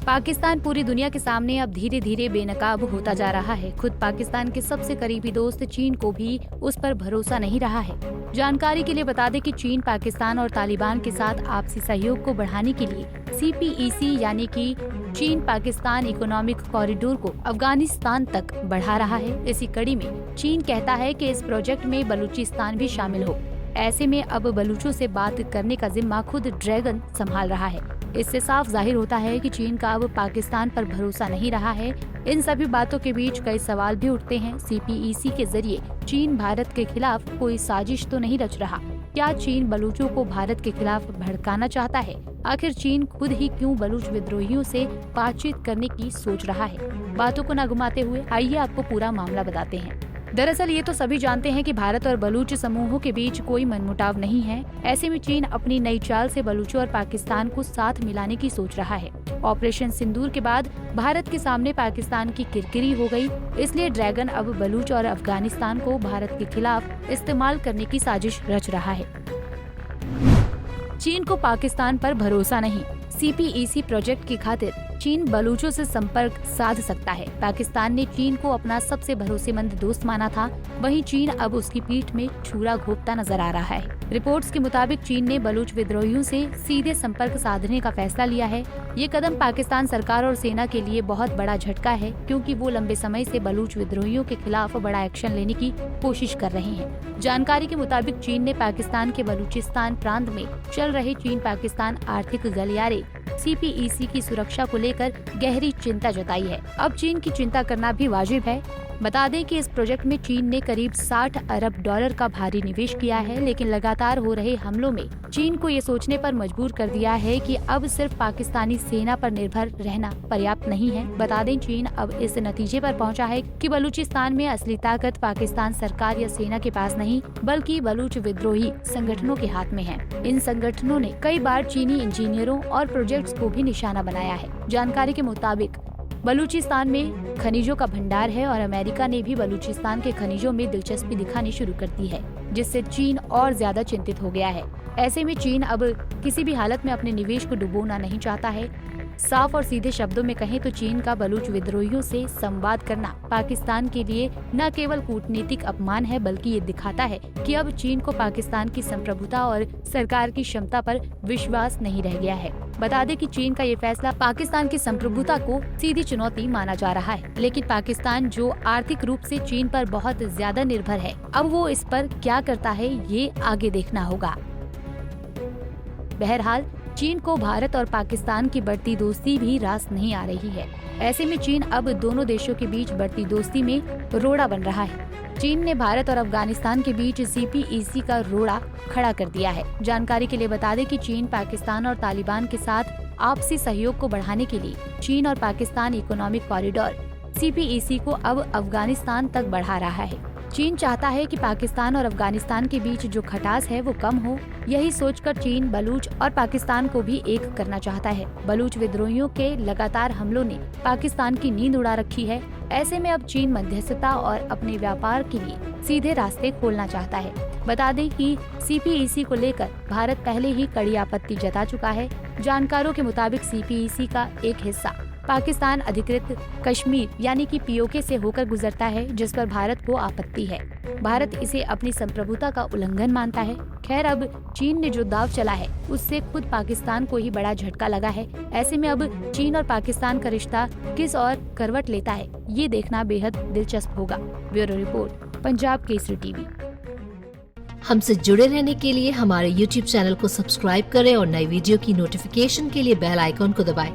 पाकिस्तान पूरी दुनिया के सामने अब धीरे धीरे बेनकाब होता जा रहा है। खुद पाकिस्तान के सबसे करीबी दोस्त चीन को भी उस पर भरोसा नहीं रहा है। जानकारी के लिए बता दें कि चीन पाकिस्तान और तालिबान के साथ आपसी सहयोग को बढ़ाने के लिए CPEC यानी कि चीन पाकिस्तान इकोनॉमिक कॉरिडोर को अफगानिस्तान तक बढ़ा रहा है। इसी कड़ी में चीन कहता है कि इस प्रोजेक्ट में बलूचिस्तान भी शामिल हो। ऐसे में अब बलूचों से बात करने का जिम्मा खुद ड्रैगन संभाल रहा है। इससे साफ जाहिर होता है कि चीन का अब पाकिस्तान पर भरोसा नहीं रहा है। इन सभी बातों के बीच कई सवाल भी उठते हैं। CPEC के जरिए चीन भारत के खिलाफ कोई साजिश तो नहीं रच रहा? क्या चीन बलूचों को भारत के खिलाफ भड़काना चाहता है? आखिर चीन खुद ही क्यों बलूच विद्रोहियों से बातचीत करने की सोच रहा है? बातों को न घुमाते हुए आइए आपको पूरा मामला बताते हैं। दरअसल ये तो सभी जानते हैं कि भारत और बलूच समूहों के बीच कोई मनमुटाव नहीं है। ऐसे में चीन अपनी नई चाल से बलूचों और पाकिस्तान को साथ मिलाने की सोच रहा है। ऑपरेशन सिंदूर के बाद भारत के सामने पाकिस्तान की किरकिरी हो गई, इसलिए ड्रैगन अब बलूच और अफगानिस्तान को भारत के खिलाफ इस्तेमाल करने की साजिश रच रहा है। चीन को पाकिस्तान पर भरोसा नहीं। CPEC प्रोजेक्ट की खातिर चीन बलूचों से संपर्क साध सकता है। पाकिस्तान ने चीन को अपना सबसे भरोसेमंद दोस्त माना था, वहीं चीन अब उसकी पीठ में छुरा घोंपता नजर आ रहा है। रिपोर्ट्स के मुताबिक चीन ने बलूच विद्रोहियों से सीधे संपर्क साधने का फैसला लिया है। ये कदम पाकिस्तान सरकार और सेना के लिए बहुत बड़ा झटका है, क्योंकि वो लंबे समय से बलूच विद्रोहियों के खिलाफ बड़ा एक्शन लेने की कोशिश कर रहे हैं। जानकारी के मुताबिक चीन ने पाकिस्तान के बलूचिस्तान प्रांत में चल रहे चीन पाकिस्तान आर्थिक गलियारे CPEC की सुरक्षा को लेकर गहरी चिंता जताई है। अब चीन की चिंता करना भी वाजिब है। बता दें कि इस प्रोजेक्ट में चीन ने करीब $60 अरब का भारी निवेश किया है, लेकिन लगातार हो रहे हमलों में चीन को ये सोचने पर मजबूर कर दिया है कि अब सिर्फ पाकिस्तानी सेना पर निर्भर रहना पर्याप्त नहीं है। बता दें चीन अब इस नतीजे पर पहुंचा है कि बलूचिस्तान में असली ताकत पाकिस्तान सरकार या सेना के पास नहीं, बल्कि बलूच विद्रोही संगठनों के हाथ में है। इन संगठनों ने कई बार चीनी इंजीनियरों और प्रोजेक्ट्स को भी निशाना बनाया है। जानकारी के मुताबिक बलूचिस्तान में खनिजों का भंडार है और अमेरिका ने भी बलूचिस्तान के खनिजों में दिलचस्पी दिखानी शुरू कर दी है, जिससे चीन और ज्यादा चिंतित हो गया है। ऐसे में चीन अब किसी भी हालत में अपने निवेश को डुबोना नहीं चाहता है। साफ और सीधे शब्दों में कहें तो चीन का बलूच विद्रोहियों से संवाद करना पाकिस्तान के लिए न केवल कूटनीतिक अपमान है, बल्कि ये दिखाता है कि अब चीन को पाकिस्तान की संप्रभुता और सरकार की क्षमता पर विश्वास नहीं रह गया है। बता दें कि चीन का ये फैसला पाकिस्तान की संप्रभुता को सीधी चुनौती माना जा रहा है, लेकिन पाकिस्तान जो आर्थिक रूप से चीन पर बहुत ज्यादा निर्भर है, अब वो इस पर क्या करता है ये आगे देखना होगा। बहरहाल चीन को भारत और पाकिस्तान की बढ़ती दोस्ती भी रास नहीं आ रही है। ऐसे में चीन अब दोनों देशों के बीच बढ़ती दोस्ती में रोड़ा बन रहा है। चीन ने भारत और अफगानिस्तान के बीच CPEC का रोड़ा खड़ा कर दिया है। जानकारी के लिए बता दें कि चीन पाकिस्तान और तालिबान के साथ आपसी सहयोग को बढ़ाने के लिए चीन और पाकिस्तान इकोनॉमिक कॉरिडोर CPEC को अब अफगानिस्तान तक बढ़ा रहा है। चीन चाहता है कि पाकिस्तान और अफगानिस्तान के बीच जो खटास है वो कम हो। यही सोचकर चीन बलूच और पाकिस्तान को भी एक करना चाहता है। बलूच विद्रोहियों के लगातार हमलों ने पाकिस्तान की नींद उड़ा रखी है। ऐसे में अब चीन मध्यस्थता और अपने व्यापार के लिए सीधे रास्ते खोलना चाहता है। बता दें कि CPEC को लेकर भारत पहले ही कड़ी आपत्ति जता चुका है। जानकारों के मुताबिक CPEC का एक हिस्सा पाकिस्तान अधिकृत कश्मीर यानी कि POK से होकर गुजरता है, जिस पर भारत को आपत्ति है। भारत इसे अपनी संप्रभुता का उल्लंघन मानता है। खैर, अब चीन ने जो दाव चला है उससे खुद पाकिस्तान को ही बड़ा झटका लगा है। ऐसे में अब चीन और पाकिस्तान का रिश्ता किस और करवट लेता है, ये देखना बेहद दिलचस्प होगा। Bureau report, Punjab Kesari TV। हमसे जुड़े रहने के लिए हमारे YouTube चैनल को सब्सक्राइब करें और नई वीडियो की नोटिफिकेशन के लिए बेल आइकॉन को दबाएं।